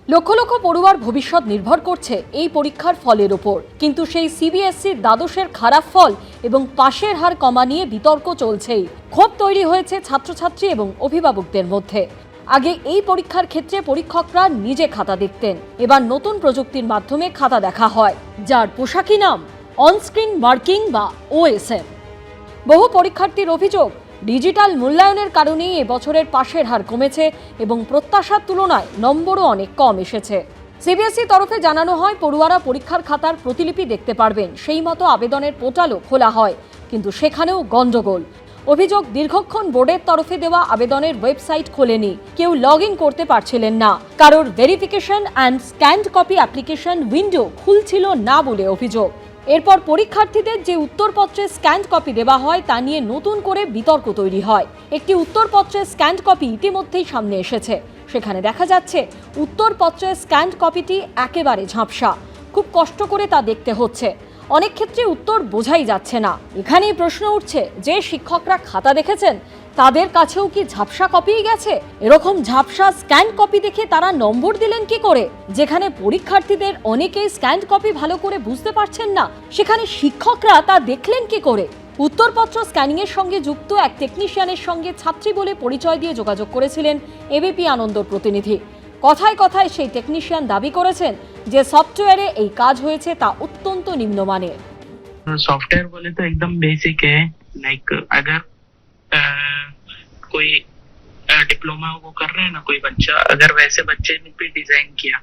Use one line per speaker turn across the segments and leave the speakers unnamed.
লক্ষ লক্ষ পড়ুয়ার ভবিষ্যৎ নির্ভর করছে এই পরীক্ষার ফলের উপর, কিন্তু সেই সিবিএসইর দ্বাদশের খারাপ ফল এবং পাশের হার কমা নিয়ে বিতর্ক চলছেই। ক্ষোভ তৈরি হয়েছে ছাত্রছাত্রী এবং অভিভাবকদের মধ্যে। আগে এই পরীক্ষার ক্ষেত্রে পরীক্ষকরা নিজে খাতা দেখতেন, এবার নতুন প্রযুক্তির মাধ্যমে খাতা দেখা হয়, যার পোশাকি নাম অনস্ক্রিন মার্কিং বা ওএসএম। বহু পরীক্ষার্থীর অভিযোগ, ডিজিটাল মূল্যায়নের কারণেই এবছরের পাশের হার কমেছে এবং প্রত্যাশার তুলনায় নম্বরও অনেক কম এসেছে। সিবিএসই তরফে জানানো হয়, পড়ুয়ারা পরীক্ষার খাতার প্রতিলিপি দেখতে পারবেন, সেই মতো আবেদনের পোর্টালও খোলা হয়, কিন্তু সেখানেও গন্ডগোল। অভিযোগ, দীর্ঘক্ষণ বোর্ডের তরফে দেওয়া আবেদনের ওয়েবসাইট খোলেনি, কেউ লগ ইন করতে পারছিলেন না, কারোর verification and scanned copy application window খুলছিল না বলে অভিযোগ। এরপর পরীক্ষার্থীদের যে উত্তরপত্রের স্ক্যান্ড কপি দেওয়া হয় তা নিয়ে নতুন করে বিতর্ক তৈরি হয়। একটি উত্তরপত্রের স্ক্যান্ড কপি ইতিমধ্যেই সামনে এসেছে, সেখানে দেখা যাচ্ছে উত্তরপত্রের স্ক্যান্ড কপিটি একেবারে ঝাপসা, খুব কষ্ট করে তা দেখতে হচ্ছে, অনেক ক্ষেত্রে উত্তর বোঝাই যাচ্ছে না। এখানেই প্রশ্ন উঠছে, যে শিক্ষকরা খাতা দেখেছেন তাদের কাছেও কি ঝাপসা কপিই গেছে? এরকম ঝাপসা স্ক্যান কপি দেখে তারা নম্বর দিলেন কি করে? যেখানে পরীক্ষার্থীদের অনেকেই স্ক্যান কপি ভালো করে বুঝতে পারছেন না, সেখানে শিক্ষকরা তা দেখলেন কি করে? উত্তরপত্র স্ক্যানিং এর সঙ্গে যুক্ত এক টেকনিশিয়ানের সঙ্গে ছাত্রী বলে পরিচয় দিয়ে যোগাযোগ করেছিলেন এবিপি আনন্দর প্রতিনিধি। কথায় কথায় সেই টেকনিশিয়ান দাবি করেছেন যে সফটওয়্যারে এই কাজ হয়েছে তা অত্যন্ত নিম্নমানের।
सॉफ्टवेयर बोले तो एकदम बेसिक है। लाइक अगर कोई डिप्लोमा वो कर रहे हैं ना कोई बच्चा, अगर वैसे बच्चे ने भी डिजाइन किया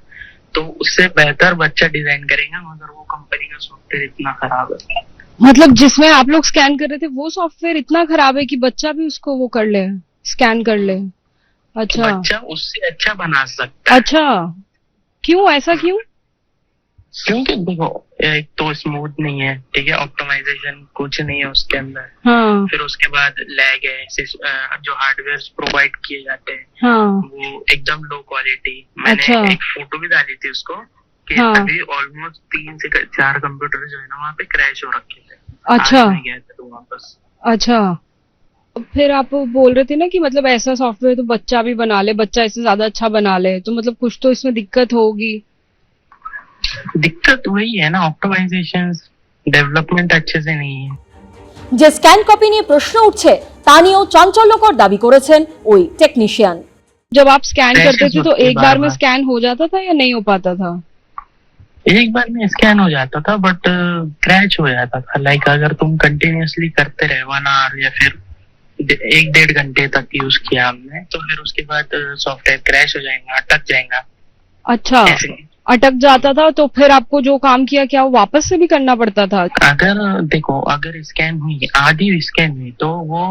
तो उससे बेहतर बच्चा डिजाइन करेगा, मगर वो कंपनी का सॉफ्टवेयर इतना खराब है।
मतलब जिसमें आप लोग स्कैन कर रहे थे वो सॉफ्टवेयर इतना खराब है कि बच्चा भी उसको वो कर ले, स्कैन कर ले। अच्छा,
बच्चा उससे अच्छा बना सकता है।
अच्छा, क्यों ऐसा क्यों?
क्योंकि देखो, एक तो स्मूथ नहीं है, ठीक है, ऑप्टिमाइजेशन कुछ नहीं है उसके अंदर।
हाँ,
फिर उसके बाद लैग है, जो हार्डवेयर प्रोवाइड किए जाते हैं
हाँ,
वो एकदम लो क्वालिटी। मैंने
अच्छा।
एक फोटो भी डाली थी उसको कि
हाँ।
अभी ऑलमोस्ट 3 से 4 कंप्यूटर जो है ना वहाँ पे क्रैश हो रखे थे।
अच्छा।
आज मैं गया था तो वापस।
अच्छा, फिर आप बोल रहे थे ना कि मतलब ऐसा सॉफ्टवेयर तो बच्चा भी बना ले, बच्चा इससे ज्यादा अच्छा बना ले, तो मतलब कुछ तो इसमें दिक्कत होगी।
दिक्कत वही है ना, ऑप्टिमाइजेशन डेवलपमेंट अच्छे से नहीं है।
যে স্ক্যান কপি নিয়ে প্রশ্ন উঠছে তা নিয়েও চাঞ্চল্যকর দাবি করেছেন ওই টেকনিশিয়ান।
जब आप स्कैन
ऐसे
करते थे तो
होते
एक बार में
बार-बार।
स्कैन हो जाता था या नहीं हो पाता था?
एक बार में स्कैन हो जाता था बट क्रैश हो जाता था। लाइक अगर तुम कंटिन्यूअसली करते रहे 1 आवर या फिर 1-1.5 घंटे तक यूज किया हमने, तो फिर उसके बाद सॉफ्टवेयर क्रैश हो जाएगा, अटक जाएगा।
अच्छा,
ऐसे
अटक जाता था तो फिर आपको जो काम किया क्या वो वापस से भी करना पड़ता था?
अगर देखो, अगर स्कैन हुई, आधी स्कैन हुई तो वो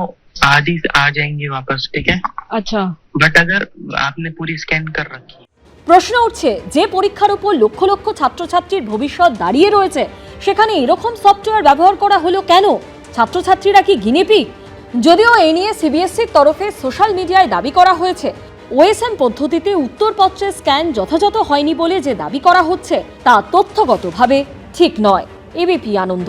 आधी आ जाएंगे वापस, ठीक है।
अच्छा,
बट अगर आपने पूरी स्कैन कर रखी।
প্রশ্ন উঠছে, যে পরীক্ষার উপর লক্ষ লক্ষ ছাত্রছাত্রীর ভবিষ্যৎ দাঁড়িয়ে রয়েছে সেখানে এরকম সফটওয়্যার ব্যবহার করা হলো কেন? ছাত্রছাত্রীরা কি গিনিপিগ? যদিও এ নিয়ে সিবিএসইর তরফে সোশ্যাল মিডিয়ায় দাবি করা হয়েছে, ওএসএম পদ্ধতিতে উত্তরপত্রের স্ক্যান যথাযথ হয়নি বলে যে দাবি করা হচ্ছে তা তথ্যগতভাবে ঠিক নয়। এবিপি আনন্দ।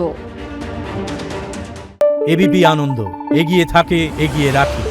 এবিপি আনন্দ, এগিয়ে থাকে, এগিয়ে রাখে।